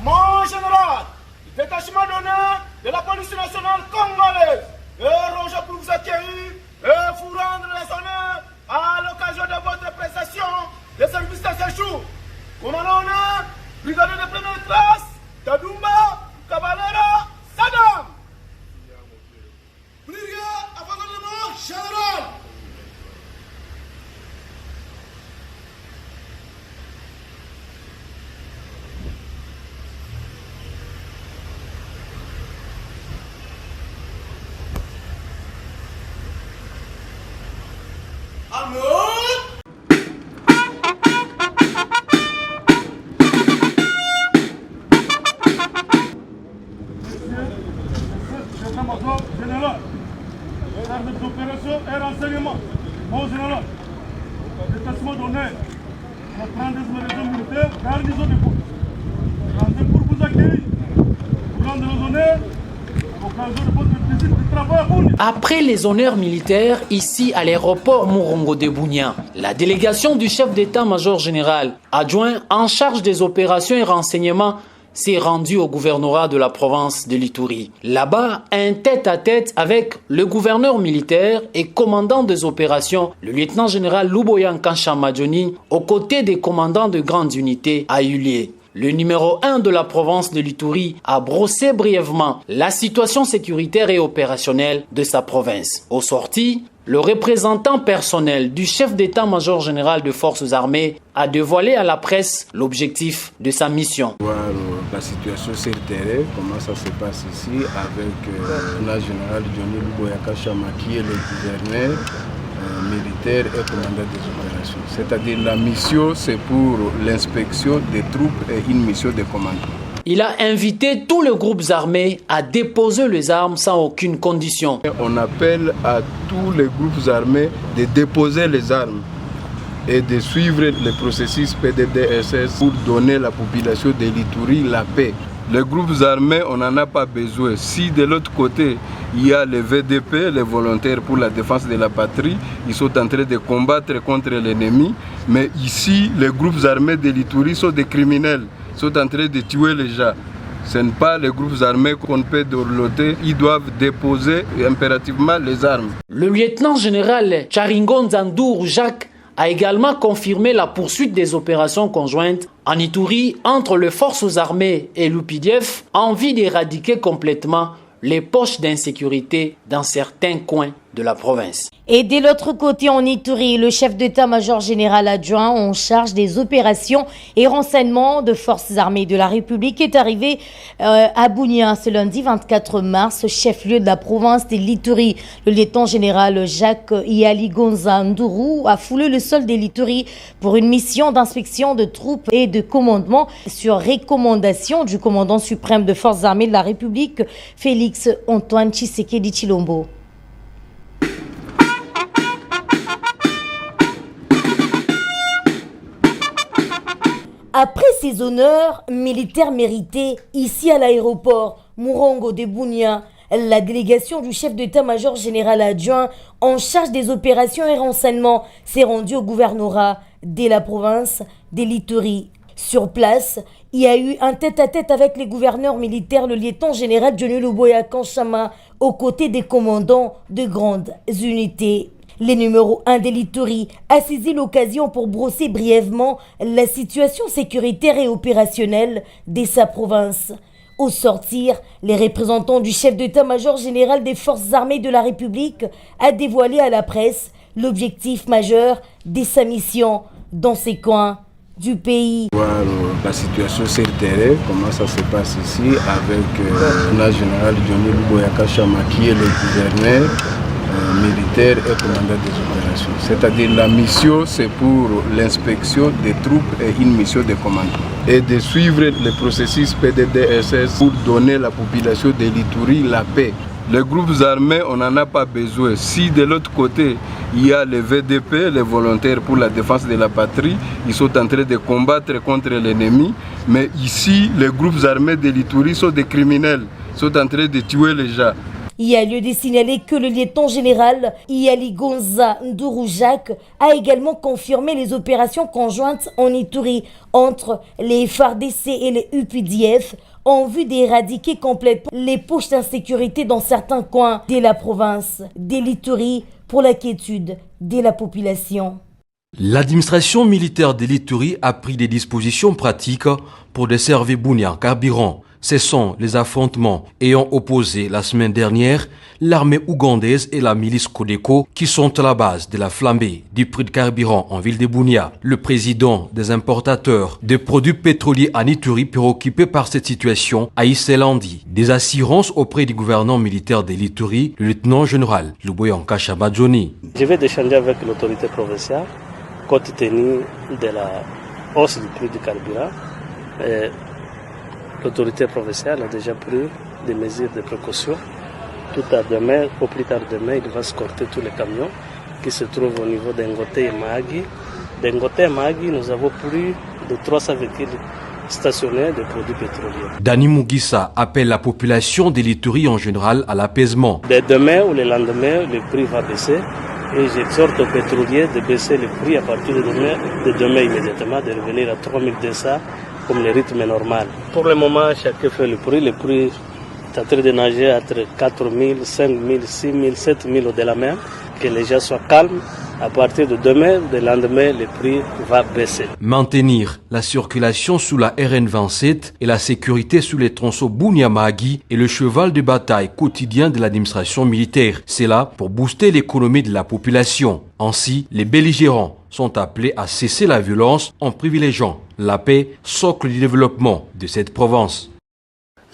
Mon général, détachement d'honneur de la police nationale congolaise est rangé pour vous accueillir et vous rendre les honneurs à l'occasion de votre prestation de service de séjour. Commandant honneur, brigadier de première classe, Tadumba, Cavalera, Saddam. Brigade à votre général. Général, service d'opération et renseignement. Mon général, détachement d'honneur, la 32e région militaire, garnison de Pau. Rentrez pour vous accueillir, pour rendre les honneurs, à l'occasion de votre visite de travail à Bunia. Après les honneurs militaires, ici à l'aéroport Murongo de Bunia, la délégation du chef d'état-major général, adjoint en charge des opérations et renseignements, s'est rendu au gouvernorat de la province de l'Ituri. Là-bas, un tête-à-tête avec le gouverneur militaire et commandant des opérations, le lieutenant-général Luboyan Kanchamadjoni, aux côtés des commandants de grandes unités, a eu lieu. Le numéro 1 de la province de l'Ituri a brossé brièvement la situation sécuritaire et opérationnelle de sa province. Au sorti, le représentant personnel du chef d'état-major général des forces armées a dévoilé à la presse l'objectif de sa mission. Voir la situation sur le terrain, comment ça se passe ici avec le général Johnny Luboya Kachama qui est le gouverneur militaire et commandant des opérations. C'est-à-dire la mission c'est pour l'inspection des troupes et une mission de commandement. Il a invité tous les groupes armés à déposer les armes sans aucune condition. On appelle à tous les groupes armés de déposer les armes et de suivre le processus PDDSS pour donner à la population de l'Ituri la paix. Les groupes armés, on n'en a pas besoin. Si de l'autre côté, il y a les VDP, les volontaires pour la défense de la patrie, ils sont en train de combattre contre l'ennemi. Mais ici, les groupes armés de l'Ituri sont des criminels. Sont en train de tuer les gens. Ce n'est pas les groupes armés qu'on peut dorloter, ils doivent déposer impérativement les armes. Le lieutenant-général Charingon Zandour Jacques a également confirmé la poursuite des opérations conjointes en Ituri entre les forces armées et l'UPDF en vue d'éradiquer complètement les poches d'insécurité dans certains coins de la province. Et de l'autre côté, en Ituri, le chef d'état-major général adjoint en charge des opérations et renseignements de forces armées de la République est arrivé à Bunia ce lundi 24 mars, chef-lieu de la province de l'Ituri. Le lieutenant général Jacques Ialigonza Ndourou a foulé le sol de l'Ituri pour une mission d'inspection de troupes et de commandement sur recommandation du commandant suprême de forces armées de la République, Félix Antoine Tshisekedi Tshilombo. Après ces honneurs militaires mérités ici à l'aéroport Murongo de Bunia, La délégation du chef d'état-major général adjoint en charge des opérations et renseignements s'est rendue au gouvernorat de la province de l'Ituri. Sur place, il y a eu un tête-à-tête avec les gouverneurs militaires, le lieutenant général Johnny Luboya Kanchama, aux côtés des commandants de grandes unités. Le numéro 1 de l'Ituri a saisi l'occasion pour brosser brièvement la situation sécuritaire et opérationnelle de sa province. Au sortir, les représentants du chef d'état-major général des forces armées de la République a dévoilé à la presse l'objectif majeur de sa mission dans ces coins du pays. Voir la situation sur le terrain, comment ça se passe ici avec le général Johnny Luboya Kanchama qui est le gouverneur militaire et commandant des opérations. C'est-à-dire la mission c'est pour l'inspection des troupes et une mission de commandement. Et de suivre le processus PDD-SS pour donner à la population de l'Ituri la paix. Les groupes armés, on n'en a pas besoin. Si de l'autre côté, il y a les VDP, les volontaires pour la défense de la patrie, ils sont en train de combattre contre l'ennemi. Mais ici, les groupes armés de l'Ituri sont des criminels, sont en train de tuer les gens. Il y a lieu de signaler que le lieutenant général Iyali Gonza Ndouroujak a également confirmé les opérations conjointes en Ituri entre les FARDC et les UPDF en vue d'éradiquer complètement les poches d'insécurité dans certains coins de la province de l'Ituri pour la quiétude de la population. L'administration militaire de l'Ituri a pris des dispositions pratiques pour desservir Bunia en carburant. Ce sont les affrontements ayant opposé la semaine dernière l'armée ougandaise et la milice Codeco qui sont à la base de la flambée du prix de carburant en ville de Bunia. Le président des importateurs de produits pétroliers en Ituri, préoccupé par cette situation, a hissé lundi des assurances auprès du gouvernement militaire de l'Ituri, le lieutenant général Luboya Kanchama Johnny. Je vais échanger avec l'autorité provinciale compte tenu de la hausse du prix du carburant. L'autorité provinciale a déjà pris des mesures de précaution. Tout à demain, au plus tard demain, il va escorter tous les camions qui se trouvent au niveau d'Engote et Mahagi. D'Engote et Mahagi, nous avons plus de 300 véhicules stationnés de produits pétroliers. Dani Mugisa appelle la population de l'Ituri en général à l'apaisement. Dès demain ou le lendemain, le prix va baisser. Et j'exhorte aux pétroliers de baisser le prix à partir de demain immédiatement, de revenir à 3200 comme le rythme normal. Pour le moment, chacun fait le prix. Le prix est en train de nager entre 4 000, 5 000, 6 000, 7 000 au-delà même. Que les gens soient calmes. À partir de demain, le lendemain, le prix va baisser. Maintenir la circulation sous la RN27 et la sécurité sous les tronçons Bunia-Mahagi est le cheval de bataille quotidien de l'administration militaire. C'est là pour booster l'économie de la population. Ainsi, les belligérants sont appelés à cesser la violence en privilégiant la paix, socle du développement de cette province.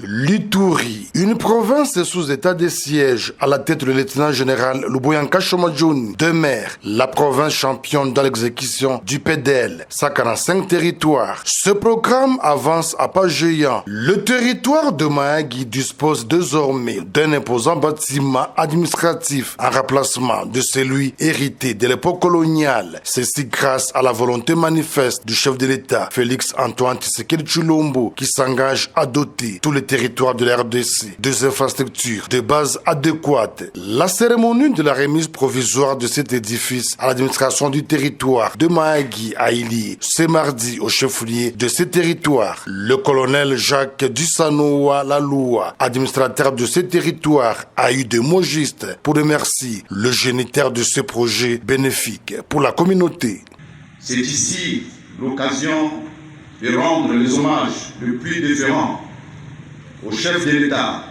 L'Ituri, une province sous état de siège à la tête du lieutenant général Luboya Kanchama Johnny. De mer, la province championne dans l'exécution du PDL, sa 45 territoires. Ce programme avance à pas géant. Le territoire de Mahagi dispose désormais d'un imposant bâtiment administratif en remplacement de celui hérité de l'époque coloniale. Ceci grâce à la volonté manifeste du chef de l'État, Félix Antoine Tshisekedi Tshilombo, qui s'engage à doter tous les territoires de la RDC des infrastructures de base adéquates. La cérémonie de la remise provisoire de cet édifice à l'administration du territoire de Mahagi a eu lieu ce mardi au chef-lieu de ce territoire. Le colonel Jacques Dussanoa Laloua, administrateur de ce territoire, a eu des mots justes pour remercier le géniteur de ce projet bénéfique pour la communauté. C'est ici l'occasion de rendre les hommages les plus déférents au chef de l'État,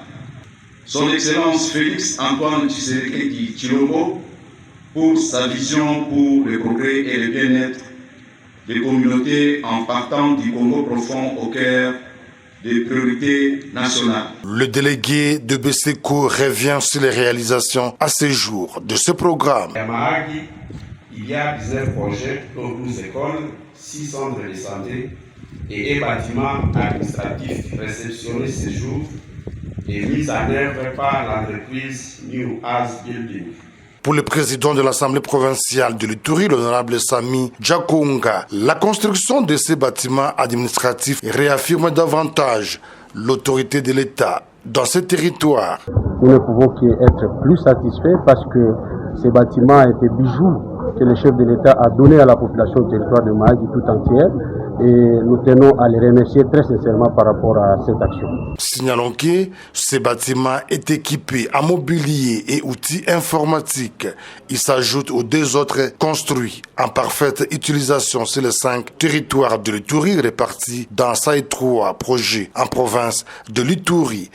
son Excellence Félix Antoine Tshisekedi Tshilombo, pour sa vision pour le progrès et le bien-être des communautés en partant du Congo profond au cœur des priorités nationales. Le délégué de Beseko revient sur les réalisations à ce jour de ce programme. À Mahagi, il y a plusieurs projets, dont 12 écoles, 6 centres de santé et un bâtiment administratif réceptionné ce jour et mis en œuvre par l'entreprise New As Building. Pour le président de l'Assemblée provinciale de l'Ituri, l'honorable Sami Djakonga, la construction de ces bâtiments administratifs réaffirme davantage l'autorité de l'État dans ce territoire. nous ne pouvons qu'être plus satisfaits parce que ces bâtiments étaient bijoux que le chef de l'État a donné à la population du territoire de Mahagi tout entière. Et nous tenons à les remercier très sincèrement par rapport à cette action. Signalons que ces bâtiments est équipés en mobilier et outils informatiques. Ils s'ajoutent aux 2 autres construits en parfaite utilisation sur les 5 territoires de l'Ituri répartis dans 3 projets en province de l'Ituri.